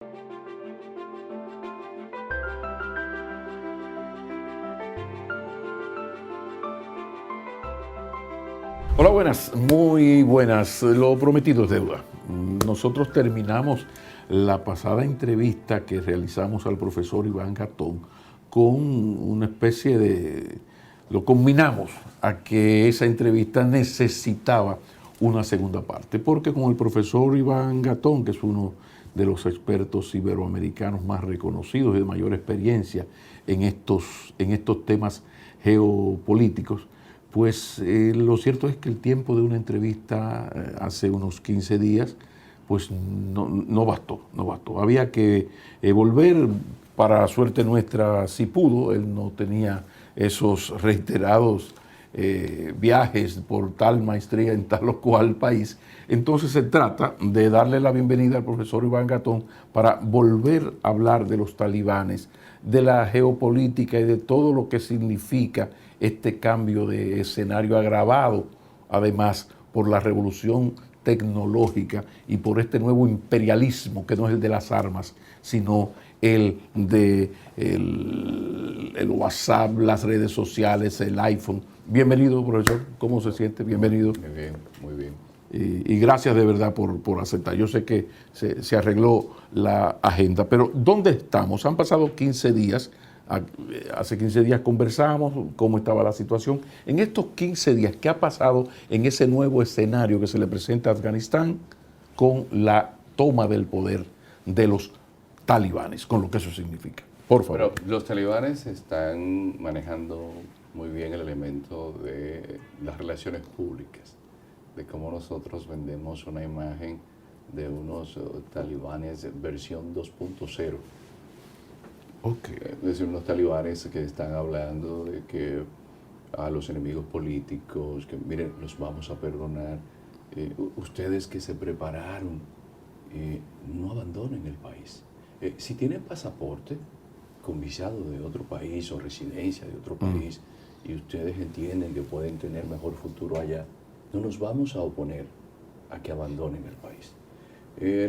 Hola, buenas, muy buenas. Lo prometido es deuda. Nosotros terminamos la pasada entrevista que realizamos al profesor Iván Gatón con una especie de... Lo combinamos a que esa entrevista necesitaba una segunda parte, porque con el profesor Iván Gatón, que es uno de los expertos iberoamericanos más reconocidos y de mayor experiencia en estos temas geopolíticos, pues lo cierto es que el tiempo de una entrevista hace unos 15 días, pues no bastó. Había que volver, para suerte nuestra sí pudo, él no tenía esos reiterados viajes por tal maestría en tal o cual país. Entonces se trata de darle la bienvenida al profesor Iván Gatón para volver a hablar de los talibanes, de la geopolítica y de todo lo que significa este cambio de escenario agravado, además, por la revolución tecnológica y por este nuevo imperialismo que no es el de las armas, sino el de el WhatsApp, las redes sociales, el iPhone. Bienvenido, profesor. ¿Cómo se siente? Bienvenido. Muy bien, muy bien. Y gracias de verdad por aceptar. Yo sé que se arregló la agenda, pero ¿dónde estamos? Han pasado 15 días. Hace 15 días conversamos cómo estaba la situación. En estos 15 días, ¿qué ha pasado en ese nuevo escenario que se le presenta a Afganistán con la toma del poder de los talibanes, con lo que eso significa? Por favor. Pero los talibanes están manejando muy bien el elemento de las relaciones públicas, de cómo nosotros vendemos una imagen de unos talibanes versión 2.0. Okay. Es decir, unos talibanes que están hablando de que a los enemigos políticos, que miren, los vamos a perdonar, ustedes que se prepararon, no abandonen el país. Si tienen pasaporte con visado de otro país o residencia de otro país y ustedes entienden que pueden tener mejor futuro allá, no nos vamos a oponer a que abandonen el país.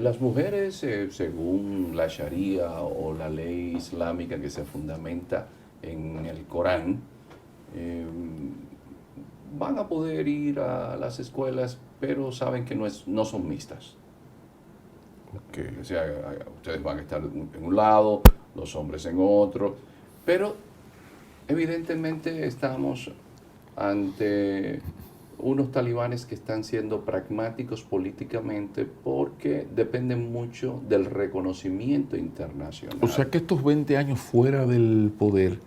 Las mujeres, según la Sharia o la ley islámica que se fundamenta en el Corán, van a poder ir a las escuelas, pero saben que no son mixtas. Okay. O sea, ustedes van a estar en un lado, los hombres en otro, pero evidentemente estamos ante unos talibanes que están siendo pragmáticos políticamente porque dependen mucho del reconocimiento internacional. O sea que estos 20 años fuera del poder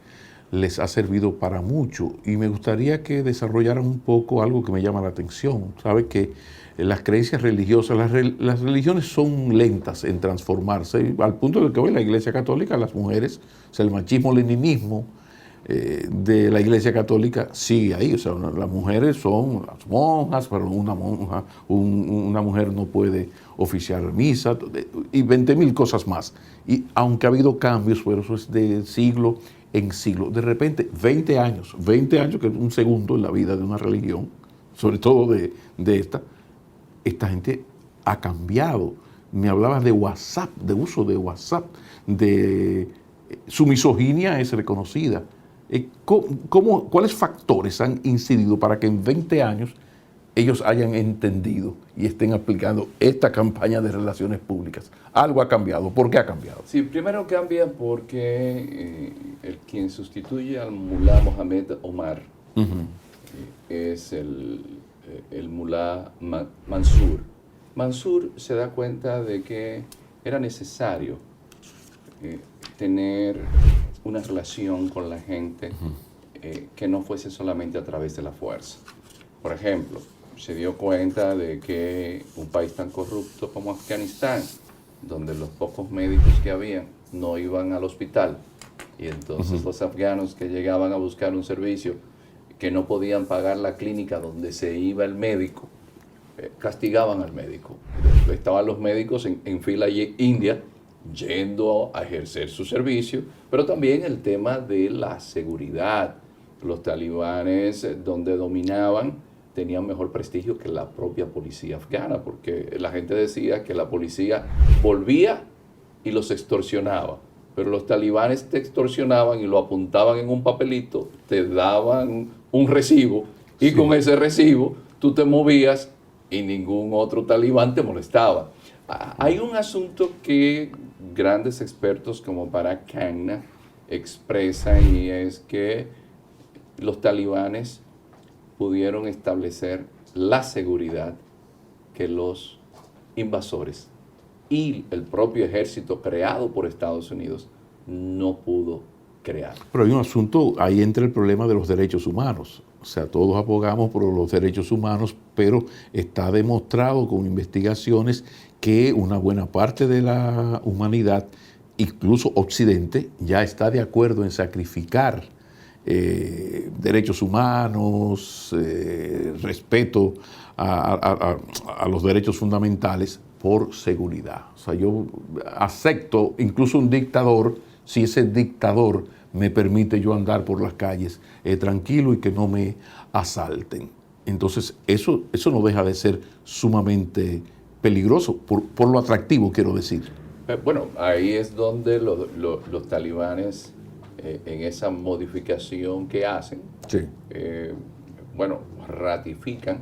les ha servido para mucho, y me gustaría que desarrollaran un poco algo que me llama la atención. Sabe que las creencias religiosas, las religiones son lentas en transformarse, al punto de que hoy la Iglesia Católica, las mujeres, o sea, el machismo-leninismo de la Iglesia Católica sigue ahí. O sea, las mujeres son las monjas, pero una mujer no puede oficiar misa, y 20.000 cosas más. Y aunque ha habido cambios, pero eso es de siglo en siglo. De repente, 20 años, que es un segundo en la vida de una religión, sobre todo de esta gente ha cambiado. Me hablabas de WhatsApp, de uso de WhatsApp, su misoginia es reconocida. ¿Cuáles factores han incidido para que en 20 años ellos hayan entendido y estén aplicando esta campaña de relaciones públicas? Algo ha cambiado. ¿Por qué ha cambiado? Sí, primero cambia porque quien sustituye al mulá Mohamed Omar es el mulá Mansur. Mansur se da cuenta de que era necesario tener una relación con la gente que no fuese solamente a través de la fuerza. Por ejemplo, se dio cuenta de que un país tan corrupto como Afganistán, donde los pocos médicos que había no iban al hospital, y entonces los afganos que llegaban a buscar un servicio que no podían pagar la clínica donde se iba el médico, castigaban al médico. Estaban los médicos en fila india yendo a ejercer su servicio, pero también el tema de la seguridad. Los talibanes, donde dominaban, tenían mejor prestigio que la propia policía afgana, porque la gente decía que la policía volvía y los extorsionaba. Pero los talibanes te extorsionaban y lo apuntaban en un papelito, te daban un recibo y Sí. con ese recibo tú te movías y ningún otro talibán te molestaba. Hay un asunto que grandes expertos como Barak Khanna expresan, y es que los talibanes pudieron establecer la seguridad que los invasores y el propio ejército creado por Estados Unidos no pudo crear. Pero hay un asunto, ahí entra el problema de los derechos humanos. O sea, todos abogamos por los derechos humanos, pero está demostrado con investigaciones que una buena parte de la humanidad, incluso Occidente, ya está de acuerdo en sacrificar derechos humanos, respeto a los derechos fundamentales por seguridad. O sea, yo acepto incluso un dictador si ese dictador me permite yo andar por las calles tranquilo y que no me asalten. Entonces, eso no deja de ser sumamente peligroso, por lo atractivo, quiero decir. Bueno, ahí es donde los talibanes, en esa modificación que hacen, Sí. bueno, ratifican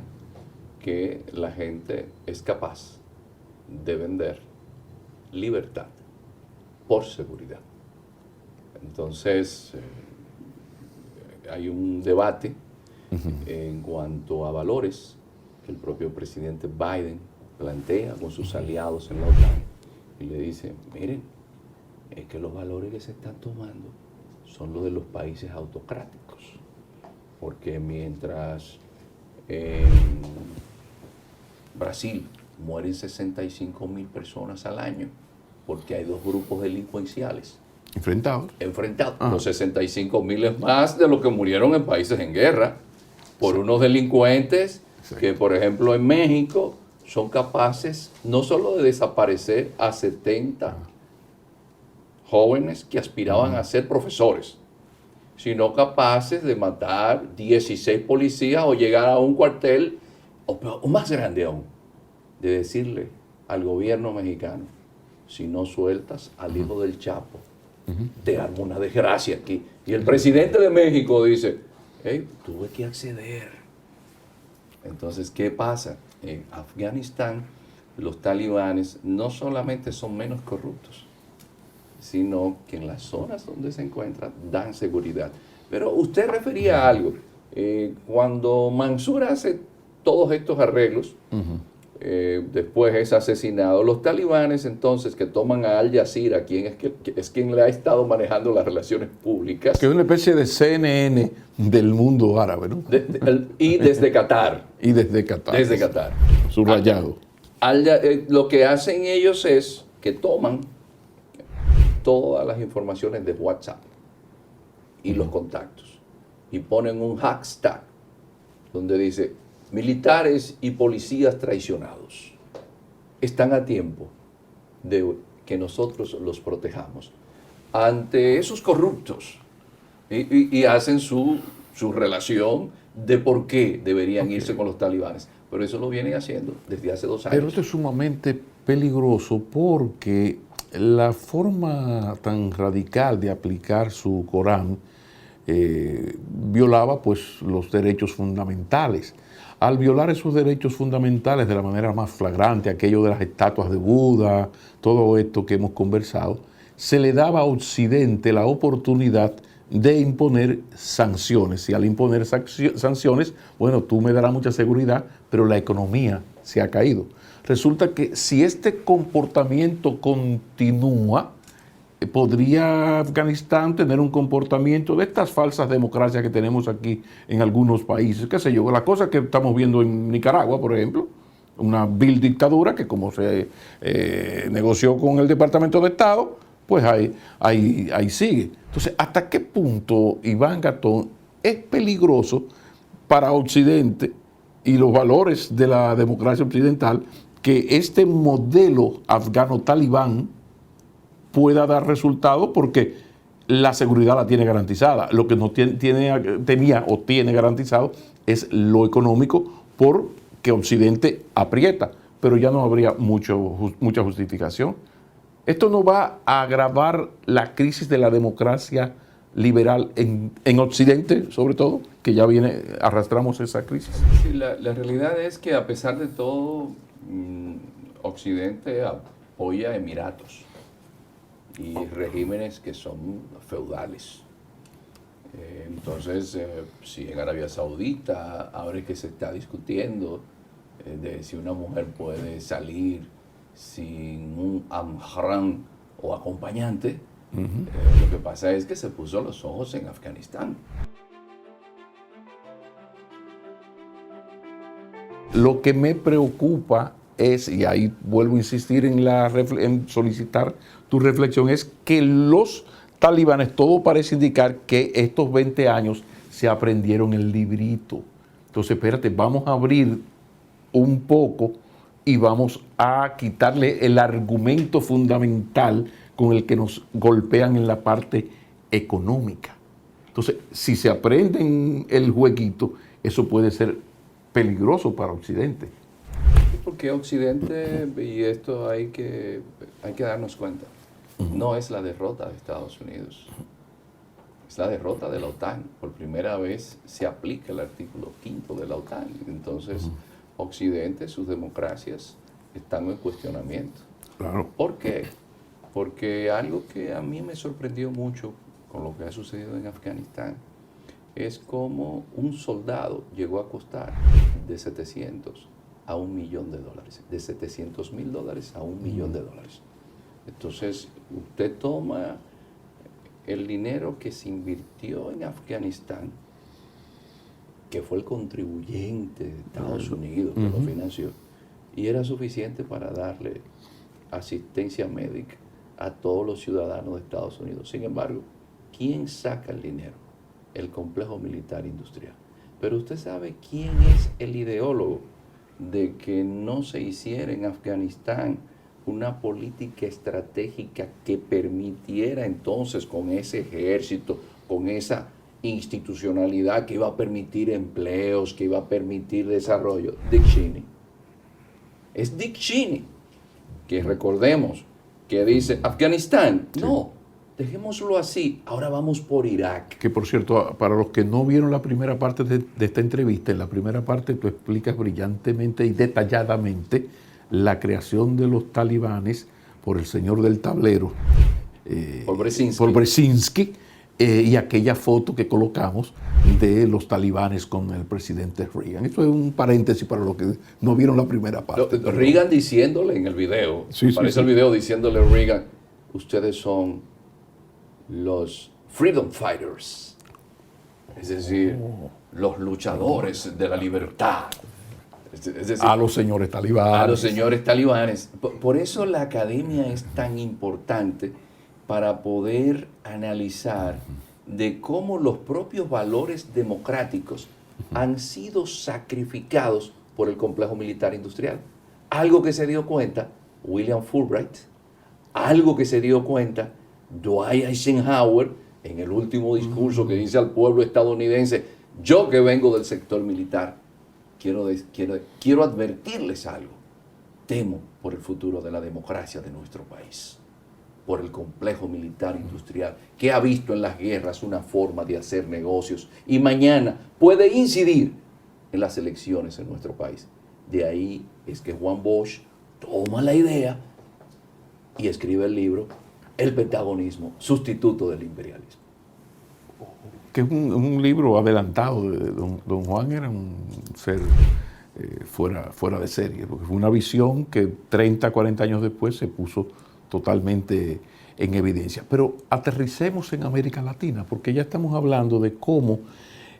que la gente es capaz de vender libertad por seguridad. Entonces, hay un debate en cuanto a valores que el propio presidente Biden plantea con sus aliados en la OTAN y le dice, miren, es que los valores que se están tomando son los de los países autocráticos, porque mientras en Brasil mueren 65.000 personas al año porque hay dos grupos delincuenciales Enfrentados. Los 65.000 es más de lo que murieron en países en guerra por unos delincuentes que, por ejemplo, en México son capaces no solo de desaparecer a 70 jóvenes que aspiraban a ser profesores, sino capaces de matar 16 policías o llegar a un cuartel, o más grande aún, de decirle al gobierno mexicano, si no sueltas al hijo del Chapo, te armo una desgracia aquí. Y el presidente de México dice, hey, tuve que acceder. Entonces, ¿qué pasa? En Afganistán, los talibanes no solamente son menos corruptos, sino que en las zonas donde se encuentran dan seguridad. Pero usted refería a algo. Cuando Mansur hace todos estos arreglos, después es asesinado. Los talibanes entonces que toman a Al Jazeera, quien es quien le ha estado manejando las relaciones públicas. Que es una especie de CNN del mundo árabe, ¿no? Y desde Qatar. Y desde Qatar. Desde Qatar. Subrayado. Lo que hacen ellos es que toman todas las informaciones de WhatsApp y los contactos y ponen un hashtag donde dice militares y policías traicionados están a tiempo de que nosotros los protejamos ante esos corruptos y hacen su relación de por qué deberían irse con los talibanes. Pero eso lo vienen haciendo desde hace 2 años. Pero esto es sumamente peligroso porque la forma tan radical de aplicar su Corán violaba pues los derechos fundamentales. Al violar esos derechos fundamentales de la manera más flagrante, aquello de las estatuas de Buda, todo esto que hemos conversado, se le daba a Occidente la oportunidad de imponer sanciones. Y al imponer sanciones, bueno, tú me darás mucha seguridad, pero la economía se ha caído. Resulta que si este comportamiento continúa, podría Afganistán tener un comportamiento de estas falsas democracias que tenemos aquí en algunos países, qué sé yo, la cosa que estamos viendo en Nicaragua, por ejemplo, una vil dictadura que como se negoció con el Departamento de Estado, pues ahí sigue. Entonces, ¿hasta qué punto, Iván Gatón, es peligroso para Occidente y los valores de la democracia occidental que este modelo afgano-talibán pueda dar resultados? Porque la seguridad la tiene garantizada. Lo que no tenía o tiene garantizado es lo económico, porque Occidente aprieta, pero ya no habría mucha justificación. Esto no va a agravar la crisis de la democracia liberal en Occidente, sobre todo, que ya arrastramos esa crisis. Sí, la realidad es que a pesar de todo, Occidente apoya a Emiratos y regímenes que son feudales. Entonces, si en Arabia Saudita, ahora que se está discutiendo de si una mujer puede salir sin un amhram o acompañante, lo que pasa es que se puso los ojos en Afganistán. Lo que me preocupa es, y ahí vuelvo a insistir en solicitar tu reflexión, es que los talibanes, todo parece indicar que estos 20 años se aprendieron el librito. Entonces, espérate, vamos a abrir un poco y vamos a quitarle el argumento fundamental con el que nos golpean en la parte económica. Entonces, si se aprenden el jueguito, eso puede ser peligroso para Occidente. Porque Occidente, y esto hay que darnos cuenta, no es la derrota de Estados Unidos, es la derrota de la OTAN. Por primera vez se aplica el artículo 5 de la OTAN. Entonces, Occidente, sus democracias están en cuestionamiento. Claro. ¿Por qué? Porque algo que a mí me sorprendió mucho con lo que ha sucedido en Afganistán es cómo un soldado llegó a costar de 700 a $1 millón, de $700,000 a $1 millón. Entonces, usted toma el dinero que se invirtió en Afganistán, que fue el contribuyente de Estados Unidos que lo financió, y era suficiente para darle asistencia médica a todos los ciudadanos de Estados Unidos. Sin embargo, ¿quién saca el dinero? El complejo militar industrial. Pero usted sabe quién es el ideólogo de que no se hiciera en Afganistán una política estratégica que permitiera entonces con ese ejército, con esa institucionalidad que iba a permitir empleos, que iba a permitir desarrollo. Dick Cheney. Es Dick Cheney, que recordemos, que dice, Afganistán, no, dejémoslo así, ahora vamos por Irak. Que por cierto, para los que no vieron la primera parte de esta entrevista, en la primera parte tú explicas brillantemente y detalladamente la creación de los talibanes por el señor del tablero, por Brzezinski, y aquella foto que colocamos de los talibanes con el presidente Reagan. Esto es un paréntesis para los que no vieron la primera parte. Reagan diciéndole en el video, aparece el video diciéndole a Reagan, ustedes son los freedom fighters, es decir, los luchadores de la libertad. Es decir, a los señores talibanes. A los señores talibanes. Por eso la academia es tan importante para poder analizar de cómo los propios valores democráticos han sido sacrificados por el complejo militar industrial. Algo que se dio cuenta William Fulbright, algo que se dio cuenta Dwight Eisenhower en el último discurso que dice al pueblo estadounidense, yo que vengo del sector militar, quiero advertirles algo. Temo por el futuro de la democracia de nuestro país, por el complejo militar industrial que ha visto en las guerras una forma de hacer negocios y mañana puede incidir en las elecciones en nuestro país. De ahí es que Juan Bosch toma la idea y escribe el libro El Pentagonismo, sustituto del imperialismo. Que es un libro adelantado. Don Juan era un ser fuera de serie, porque fue una visión que 30, 40 años después se puso totalmente en evidencia. Pero aterricemos en América Latina, porque ya estamos hablando de cómo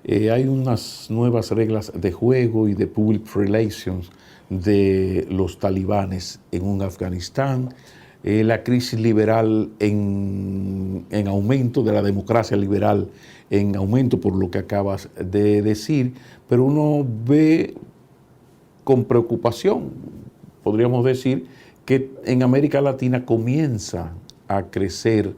hay unas nuevas reglas de juego y de public relations de los talibanes en un Afganistán, la crisis liberal en aumento, de la democracia liberal en aumento, por lo que acabas de decir, pero uno ve con preocupación, podríamos decir, que en América Latina comienza a crecer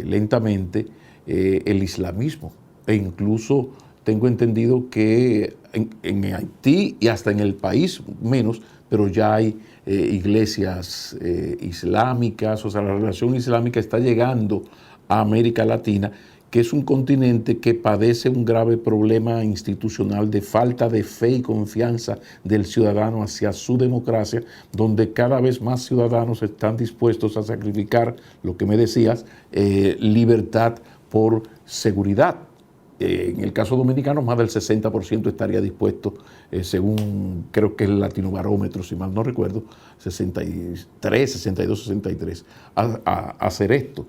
lentamente el islamismo, e incluso tengo entendido que en Haití y hasta en el país menos, pero ya hay iglesias islámicas, o sea, la relación islámica está llegando a América Latina, que es un continente que padece un grave problema institucional de falta de fe y confianza del ciudadano hacia su democracia, donde cada vez más ciudadanos están dispuestos a sacrificar, lo que me decías, libertad por seguridad. En el caso dominicano, más del 60% estaría dispuesto, según creo que el Latino Barómetro, si mal no recuerdo, 63, 62, 63, a hacer esto.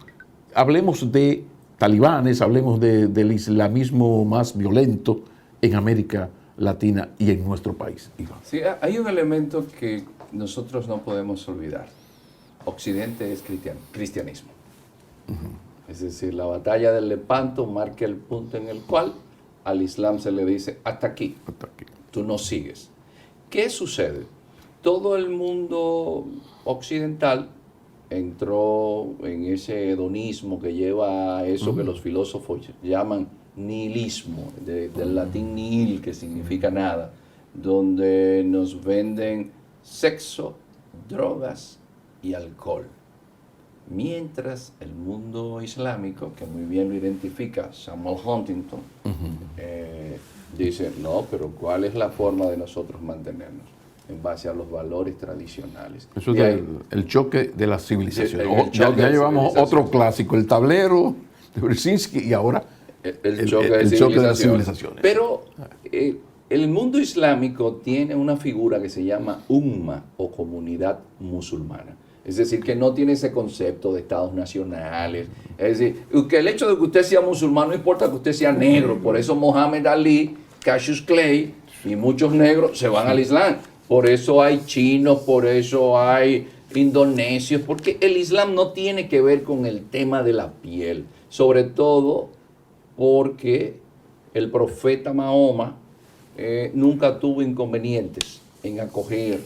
Hablemos de talibanes, hablemos del islamismo más violento en América Latina y en nuestro país. Iván. Sí, hay un elemento que nosotros no podemos olvidar. Occidente es cristianismo. Es decir, la batalla del Lepanto marca el punto en el cual al Islam se le dice, hasta aquí, tú no sigues. ¿Qué sucede? Todo el mundo occidental entró en ese hedonismo que lleva a eso que los filósofos llaman nihilismo, del latín nihil, que significa nada, donde nos venden sexo, drogas y alcohol. Mientras el mundo islámico, que muy bien lo identifica Samuel Huntington, dice, no, pero ¿cuál es la forma de nosotros mantenernos? En base a los valores tradicionales. Eso es el choque de las civilizaciones. Ya llevamos otro clásico, el tablero de Brzezinski, y ahora el choque de las civilizaciones. Pero el mundo islámico tiene una figura que se llama umma o comunidad musulmana. Es decir, que no tiene ese concepto de estados nacionales. Es decir, que el hecho de que usted sea musulmán no importa que usted sea negro. Por eso Mohammed Ali, Cassius Clay y muchos negros se van al Islam. Por eso hay chinos, por eso hay indonesios, porque el Islam no tiene que ver con el tema de la piel. Sobre todo porque el profeta Mahoma nunca tuvo inconvenientes en acoger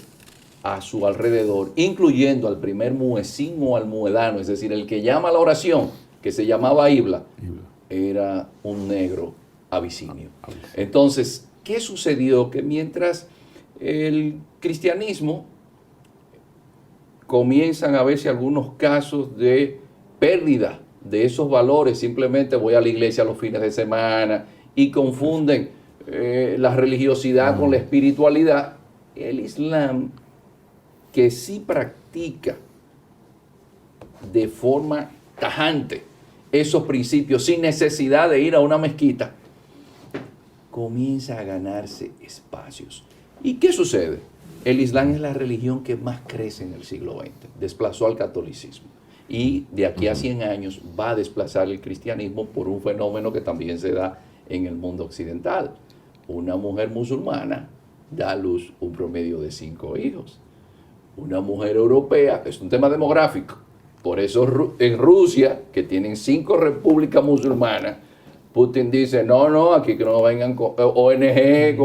a su alrededor, incluyendo al primer muezín o almuedano, es decir, el que llama a la oración, que se llamaba Ibla, era un negro abisinio. Entonces, ¿qué sucedió? Que mientras el cristianismo comienzan a verse algunos casos de pérdida de esos valores, simplemente voy a la iglesia los fines de semana y confunden la religiosidad con la espiritualidad, el Islam, que sí practica de forma tajante esos principios sin necesidad de ir a una mezquita, comienza a ganarse espacios. ¿Y qué sucede? El Islam es la religión que más crece en el siglo XX, desplazó al catolicismo y de aquí a 100 años va a desplazar el cristianismo por un fenómeno que también se da en el mundo occidental. Una mujer musulmana da a luz un promedio de 5 hijos. Una mujer europea, es un tema demográfico, por eso en Rusia, que tienen 5 repúblicas musulmanas, Putin dice, no, aquí que no vengan con ONG,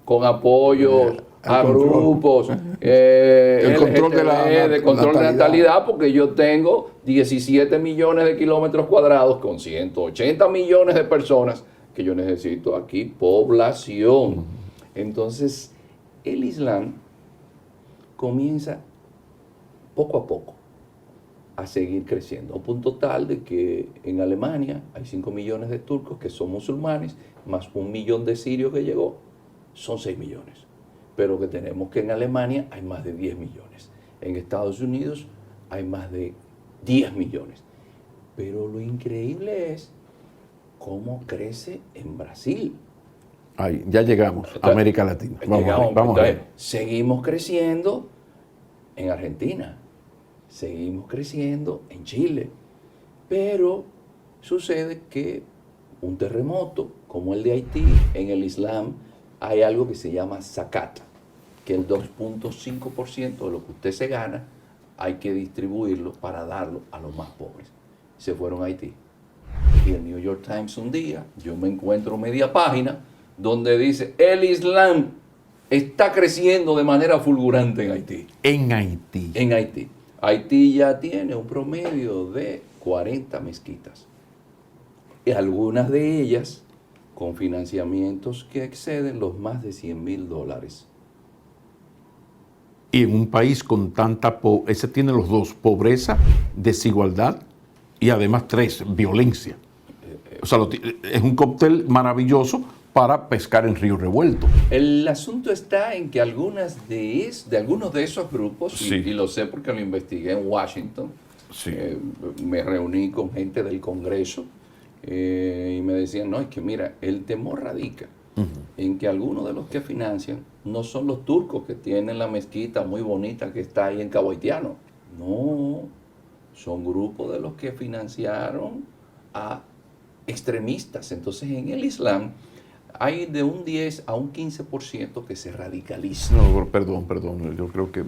con apoyos a grupos, el control de natalidad, porque yo tengo 17 millones de kilómetros cuadrados con 180 millones de personas que yo necesito aquí, población. Entonces, el Islam comienza poco a poco a seguir creciendo, a un punto tal de que en Alemania hay 5 millones de turcos que son musulmanes, más 1 millón de sirios que llegó, son 6 millones. Pero que tenemos que en Alemania hay más de 10 millones. En Estados Unidos hay más de 10 millones. Pero lo increíble es cómo crece en Brasil. Ahí, ya llegamos a América Latina. Vamos a ver. Seguimos creciendo en Argentina. Seguimos creciendo en Chile. Pero sucede que un terremoto como el de Haití, en el Islam hay algo que se llama zakat, que el 2.5% de lo que usted se gana hay que distribuirlo para darlo a los más pobres. Se fueron a Haití. Y el New York Times un día, yo me encuentro media página donde dice, el Islam está creciendo de manera fulgurante en Haití. En Haití. En Haití. Haití ya tiene un promedio de 40 mezquitas. Y algunas de ellas con financiamientos que exceden los más de $100,000. Y en un país con tanta ese tiene los dos, pobreza, desigualdad y además tres, violencia. O sea, es un cóctel maravilloso para pescar en río revuelto. El asunto está en que algunos de esos grupos, Sí. y lo sé porque lo investigué en Washington, Sí. me reuní con gente del Congreso y me decían, no, es que mira, el temor radica en que algunos de los que financian no son los turcos que tienen la mezquita muy bonita que está ahí en Cabo Haitiano. No, son grupos de los que financiaron a extremistas. Entonces en el Islam hay de un 10 a un 15% que se radicaliza. No, perdón, yo creo que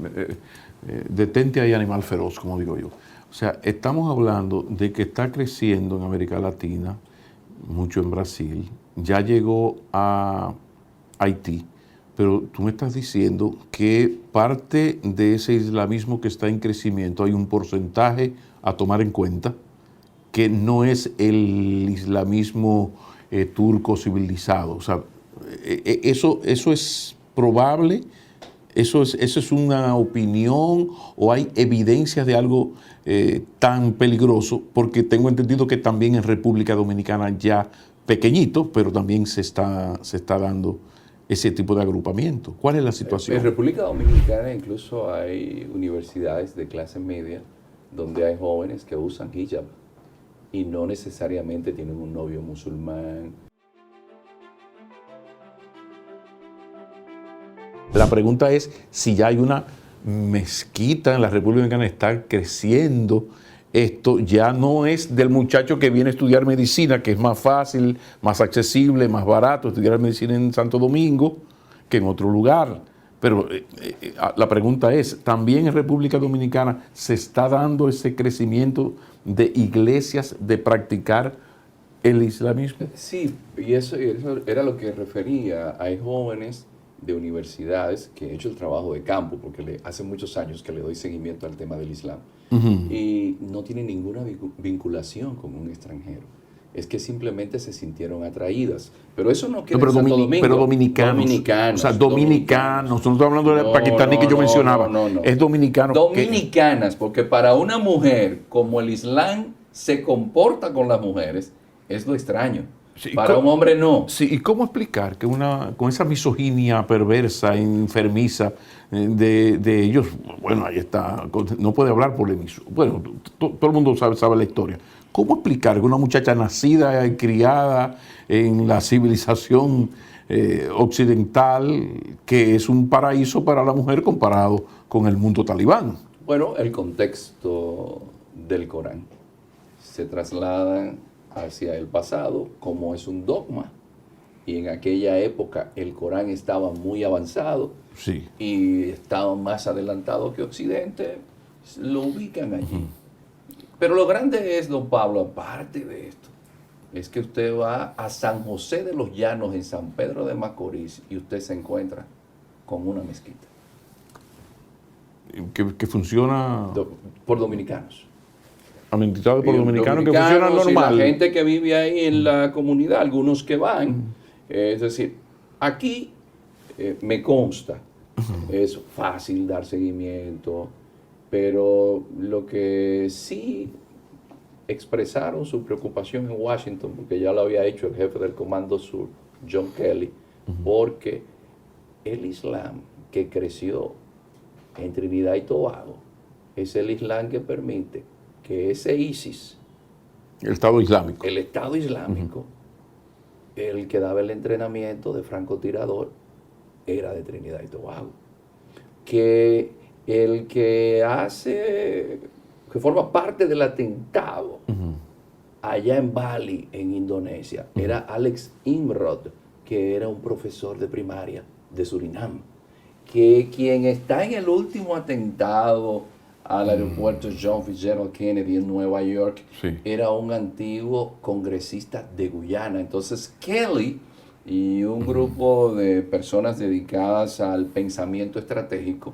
detente ahí, animal feroz, como digo yo. O sea, estamos hablando de que está creciendo en América Latina, mucho en Brasil, ya llegó a Haití, pero tú me estás diciendo que parte de ese islamismo que está en crecimiento hay un porcentaje a tomar en cuenta que no es el islamismo turco civilizado. O sea, eso es probable, eso es una opinión o hay evidencias de algo tan peligroso, porque tengo entendido que también en República Dominicana ya pequeñito, pero también se está dando ese tipo de agrupamiento. ¿Cuál es la situación? En República Dominicana incluso hay universidades de clase media donde hay jóvenes que usan hijab y no necesariamente tienen un novio musulmán. La pregunta es si ya hay una mezquita en la República Dominicana, está creciendo. Esto ya no es del muchacho que viene a estudiar medicina, que es más fácil, más accesible, más barato estudiar medicina en Santo Domingo que en otro lugar. Pero la pregunta es, ¿también en República Dominicana se está dando ese crecimiento de iglesias de practicar el islamismo? Sí, y eso era lo que refería. Hay jóvenes de universidades que he hecho el trabajo de campo, porque hace muchos años que le doy seguimiento al tema del Islam, y no tienen ninguna vinculación con un extranjero. Es que simplemente se sintieron atraídas. Pero eso no queda en Santo Domingo. Pero dominicanos. O sea, dominicanos. No estoy hablando de pakistaní que yo mencionaba. No. Es dominicano. Dominicanas, porque para una mujer, como el Islam se comporta con las mujeres, es lo extraño. Sí, para un hombre no. Sí, ¿y cómo explicar que con esa misoginia perversa, enfermiza de ellos, bueno, ahí está, no puede hablar por bueno, todo el mundo sabe la historia. ¿Cómo explicar que una muchacha nacida y criada en la civilización occidental, que es un paraíso para la mujer comparado con el mundo talibán? Bueno, el contexto del Corán se traslada hacia el pasado como es un dogma, y en aquella época el Corán estaba muy avanzado, sí, y estaba más adelantado que Occidente, lo ubican allí. Pero lo grande es, don Pablo, aparte de esto, es que usted va a San José de los Llanos en San Pedro de Macorís y usted se encuentra con una mezquita. Que funciona Por dominicanos. Administrado por dominicanos, que funciona normal. Y la gente que vive ahí en la comunidad, algunos que van. Es decir, aquí me consta, es fácil dar seguimiento, pero lo que sí expresaron su preocupación en Washington, porque ya lo había hecho el jefe del Comando Sur, John Kelly, porque el Islam que creció en Trinidad y Tobago es el Islam que permite que ese ISIS, el Estado Islámico, el que daba el entrenamiento de francotirador, era de Trinidad y Tobago. Que el que forma parte del atentado allá en Bali, en Indonesia, era Alex Imrod, que era un profesor de primaria de Surinam. Que quien está en el último atentado al aeropuerto John Fitzgerald Kennedy en Nueva York, sí, era un antiguo congresista de Guyana. Entonces Kelly y un grupo de personas dedicadas al pensamiento estratégico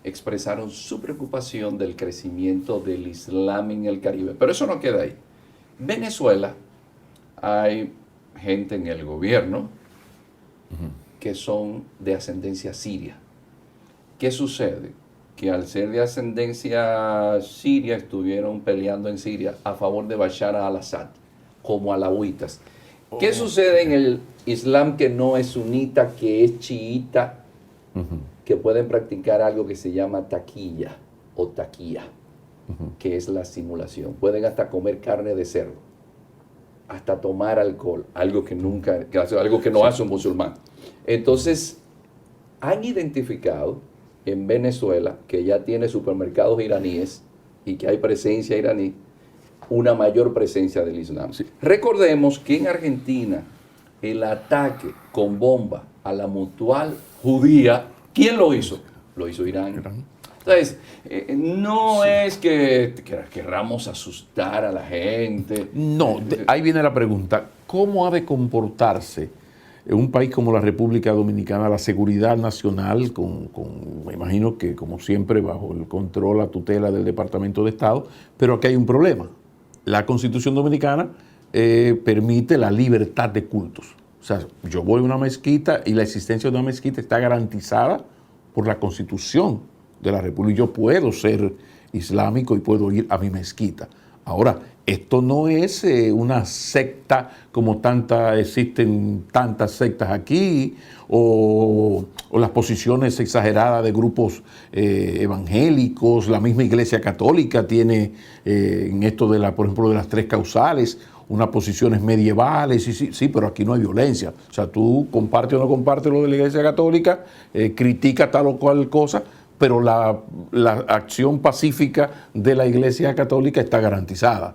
expresaron su preocupación del crecimiento del Islam en el Caribe. Pero eso no queda ahí. Venezuela, hay gente en el gobierno que son de ascendencia siria. ¿Qué sucede? Que al ser de ascendencia siria, estuvieron peleando en Siria a favor de Bashar al-Assad, como alawitas. ¿Qué sucede en el Islam que no es sunita, que es chiita, que pueden practicar algo que se llama taquilla o taquía, que es la simulación? Pueden hasta comer carne de cerdo, hasta tomar alcohol, algo que algo que no hace un musulmán. Entonces, han identificado en Venezuela, que ya tiene supermercados iraníes y que hay presencia iraní, una mayor presencia del Islam. Sí. Recordemos que en Argentina el ataque con bomba a la Mutual Judía, ¿quién lo hizo? Lo hizo Irán. Entonces, no es que querramos asustar a la gente. No, ahí viene la pregunta. ¿Cómo ha de comportarse en un país como la República Dominicana la seguridad nacional, me imagino que como siempre bajo el control, la tutela del Departamento de Estado, pero aquí hay un problema? La Constitución Dominicana permite la libertad de cultos. O sea, yo voy a una mezquita y la existencia de una mezquita está garantizada por la Constitución de la República. Yo puedo ser islámico y puedo ir a mi mezquita. Ahora, esto no es una secta como existen tantas sectas aquí, o las posiciones exageradas de grupos evangélicos. La misma Iglesia Católica tiene en esto por ejemplo, de las 3 causales, unas posiciones medievales, sí, pero aquí no hay violencia. O sea, tú compartes o no compartes lo de la Iglesia Católica, critica tal o cual cosa, pero la acción pacífica de la Iglesia Católica está garantizada.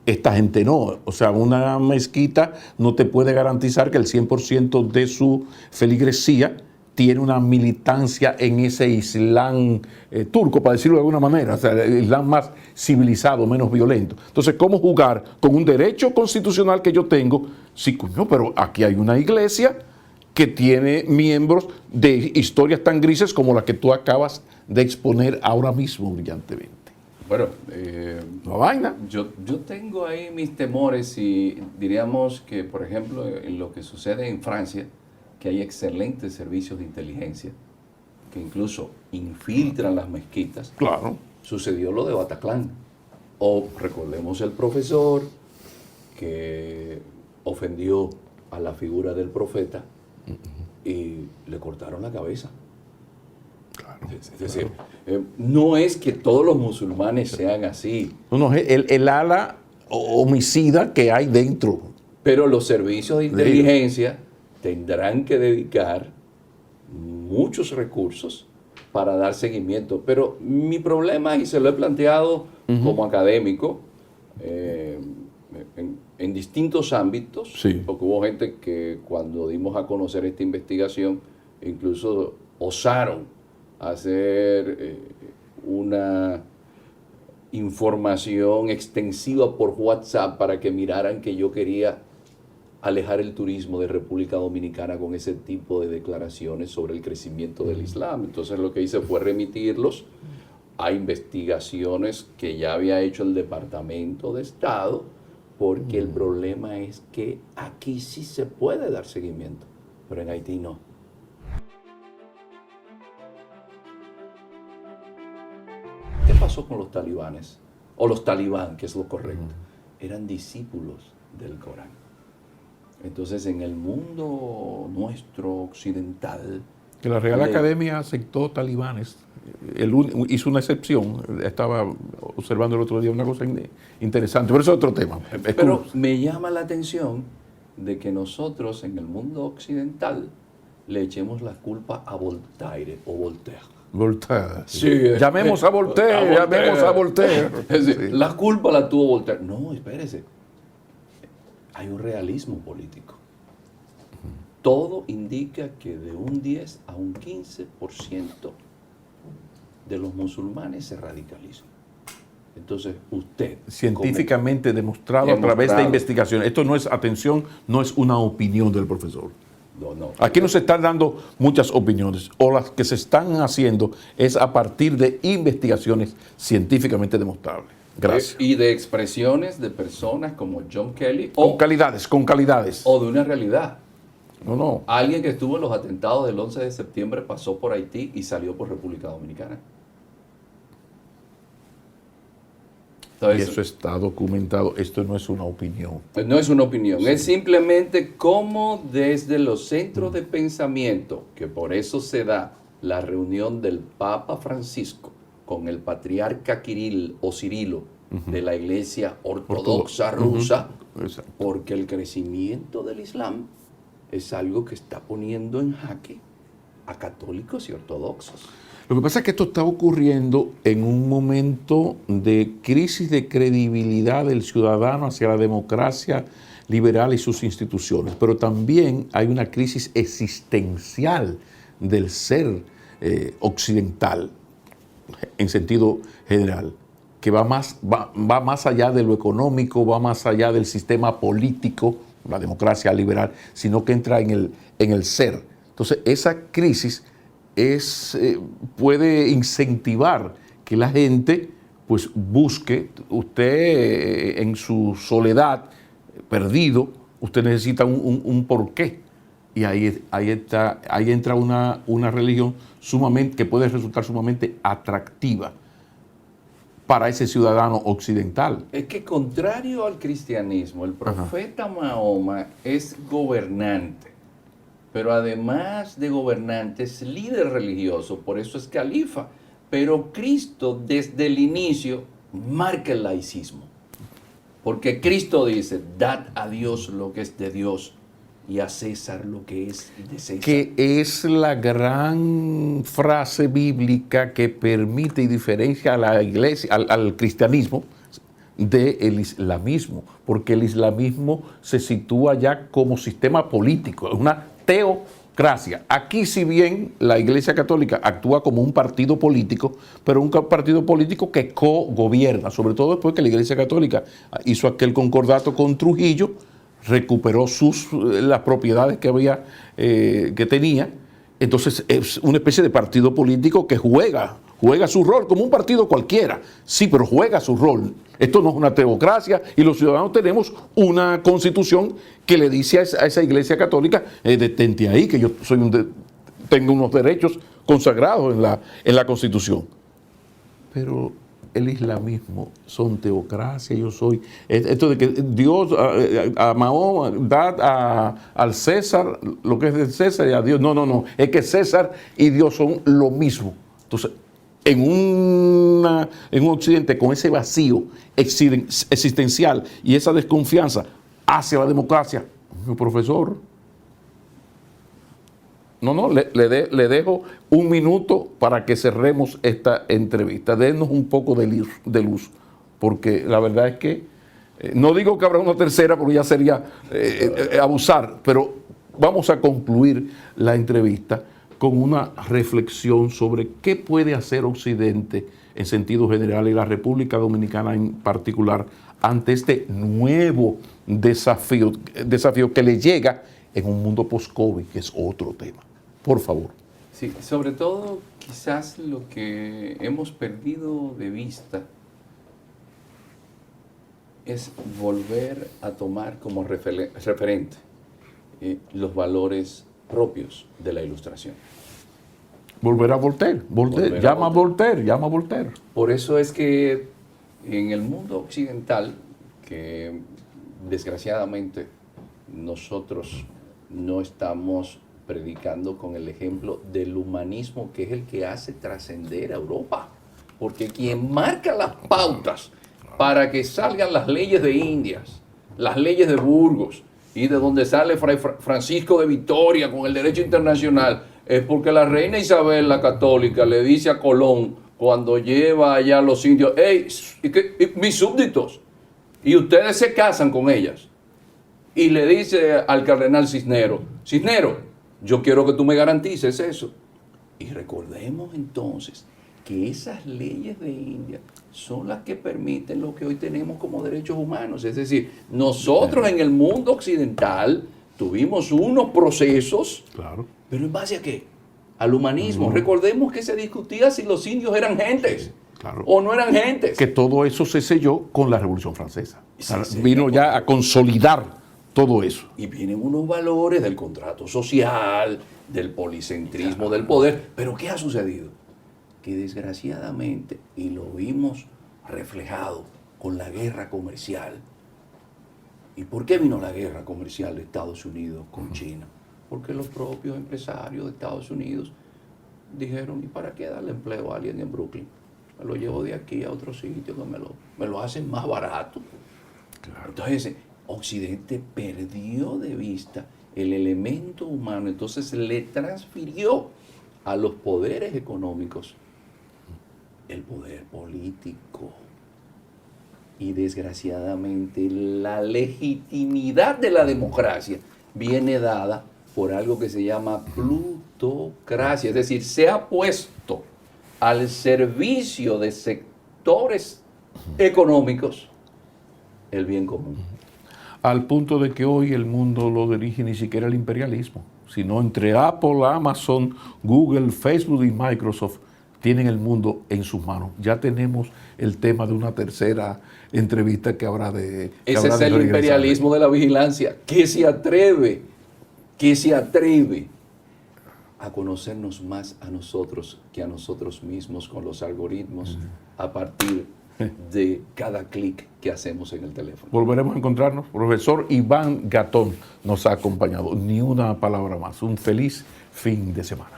Esta gente no. O sea, una mezquita no te puede garantizar que el 100% de su feligresía tiene una militancia en ese Islam turco, para decirlo de alguna manera, o sea, el Islam más civilizado, menos violento. Entonces, ¿cómo jugar con un derecho constitucional que yo tengo? Sí, coño, pero aquí hay una iglesia que tiene miembros de historias tan grises como la que tú acabas de exponer ahora mismo brillantemente. Bueno, la vaina. Yo tengo ahí mis temores y diríamos que, por ejemplo, en lo que sucede en Francia, que hay excelentes servicios de inteligencia que incluso infiltran las mezquitas. Claro. Sucedió lo de Bataclan. O recordemos el profesor que ofendió a la figura del profeta y le cortaron la cabeza. Claro. Es decir, no es que todos los musulmanes sean así. No, el ala homicida que hay dentro. Pero los servicios de inteligencia tendrán que dedicar muchos recursos para dar seguimiento. Pero mi problema, y se lo he planteado como académico, en distintos ámbitos, sí, porque hubo gente que cuando dimos a conocer esta investigación, incluso osaron hacer una información extensiva por WhatsApp para que miraran que yo quería alejar el turismo de República Dominicana con ese tipo de declaraciones sobre el crecimiento del Islam. Entonces lo que hice fue remitirlos a investigaciones que ya había hecho el Departamento de Estado, porque el problema es que aquí sí se puede dar seguimiento, pero en Haití no. ¿Qué pasó con los talibanes? O los talibán, que es lo correcto. Eran discípulos del Corán. Entonces, en el mundo nuestro occidental, que la Real Academia aceptó talibanes. Hizo una excepción. Estaba observando el otro día una cosa interesante, pero eso es otro tema. Pero me llama la atención de que nosotros en el mundo occidental le echemos la culpa a Voltaire o Voltaire. Voltaire. Sí, llamemos a Voltaire, llamemos a Voltaire. Es decir, la culpa la tuvo Voltaire. No, espérese. Hay un realismo político. Todo indica que de un 10 a un 15% de los musulmanes se radicalizan. Entonces, usted... Científicamente demostrado a través de investigación. Esto no es, atención, no es una opinión del profesor. No. Aquí no se están dando muchas opiniones, o las que se están haciendo es a partir de investigaciones científicamente demostrables. Gracias. Y de expresiones de personas como John Kelly. Con calidades. O de una realidad. No. Alguien que estuvo en los atentados del 11 de septiembre pasó por Haití y salió por República Dominicana. Entonces, y eso está documentado. Esto no es una opinión. No es una opinión, es simplemente cómo desde los centros de pensamiento, que por eso se da la reunión del Papa Francisco con el patriarca Kirill o Cirilo de la Iglesia Ortodoxa rusa, porque el crecimiento del Islam es algo que está poniendo en jaque a católicos y ortodoxos. Lo que pasa es que esto está ocurriendo en un momento de crisis de credibilidad del ciudadano hacia la democracia liberal y sus instituciones, pero también hay una crisis existencial del ser occidental en sentido general, que va más allá de lo económico, va más allá del sistema político, la democracia liberal, sino que entra en el ser. Entonces, esa crisis puede incentivar que la gente pues busque, usted en su soledad, perdido, usted necesita un porqué. Y ahí entra una religión que puede resultar sumamente atractiva para ese ciudadano occidental. Es que contrario al cristianismo, el profeta Mahoma es gobernante, pero además de gobernante es líder religioso, por eso es califa. Pero Cristo desde el inicio marca el laicismo, porque Cristo dice, dad a Dios lo que es de Dios y a César lo que es de César. Que es la gran frase bíblica que permite y diferencia a la iglesia, al cristianismo del islamismo, porque el islamismo se sitúa ya como sistema político, una teocracia. Aquí, si bien la Iglesia Católica actúa como un partido político, pero un partido político que co-gobierna, sobre todo después que la Iglesia Católica hizo aquel concordato con Trujillo, recuperó las propiedades que tenía. Entonces es una especie de partido político que juega su rol como un partido cualquiera, sí, pero juega su rol. Esto no es una teocracia y los ciudadanos tenemos una constitución que le dice a esa Iglesia Católica, detente ahí, que yo tengo unos derechos consagrados en la constitución. Pero el islamismo son teocracia, esto de que Dios a Mahoma da al César lo que es del César y a Dios, no, es que César y Dios son lo mismo. Entonces, en un occidente con ese vacío existencial y esa desconfianza hacia la democracia, mi profesor, le dejo un minuto para que cerremos esta entrevista. Denos un poco de luz, porque la verdad es que, no digo que habrá una tercera, porque ya sería abusar, pero vamos a concluir la entrevista con una reflexión sobre qué puede hacer Occidente en sentido general y la República Dominicana en particular ante este nuevo desafío que le llega en un mundo post-COVID, que es otro tema. Por favor. Sí, sobre todo quizás lo que hemos perdido de vista es volver a tomar como referente los valores propios de la Ilustración. Volver a Voltaire. Llama a Voltaire. Por eso es que en el mundo occidental, que desgraciadamente nosotros no estamos predicando con el ejemplo del humanismo, que es el que hace trascender a Europa, porque quien marca las pautas para que salgan las leyes de Indias, las leyes de Burgos y de donde sale Fray Francisco de Vitoria con el derecho internacional, es porque la reina Isabel la Católica le dice a Colón cuando lleva allá a los indios, hey, mis súbditos, y ustedes se casan con ellas, y le dice al cardenal Cisneros, yo quiero que tú me garantices eso. Y recordemos entonces que esas leyes de India son las que permiten lo que hoy tenemos como derechos humanos. Es decir, nosotros en el mundo occidental tuvimos unos procesos, claro, pero ¿en base a qué? Al humanismo. Recordemos que se discutía si los indios eran gentes, claro, o no eran gentes. Que todo eso se selló con la Revolución Francesa. Vino ya a consolidar todo eso. Y vienen unos valores del contrato social, del policentrismo del poder. Pero ¿qué ha sucedido? Que desgraciadamente, y lo vimos reflejado con la guerra comercial. ¿Y por qué vino la guerra comercial de Estados Unidos con China? Porque los propios empresarios de Estados Unidos dijeron, ¿y para qué darle empleo a alguien en Brooklyn? Me lo llevo de aquí a otro sitio que me lo hacen más barato. Claro. Entonces, Occidente perdió de vista el elemento humano, entonces le transfirió a los poderes económicos el poder político. Y desgraciadamente la legitimidad de la democracia viene dada por algo que se llama plutocracia, es decir, se ha puesto al servicio de sectores económicos el bien común. Al punto de que hoy el mundo lo dirige ni siquiera el imperialismo, sino entre Apple, Amazon, Google, Facebook y Microsoft tienen el mundo en sus manos. Ya tenemos el tema de una tercera entrevista que habrá de... Ese es el imperialismo de la vigilancia. ¿Qué se atreve a conocernos más a nosotros que a nosotros mismos con los algoritmos a partir de cada clic que hacemos en el teléfono? Volveremos a encontrarnos. Profesor Iván Gatón nos ha acompañado. Ni una palabra más. Un feliz fin de semana.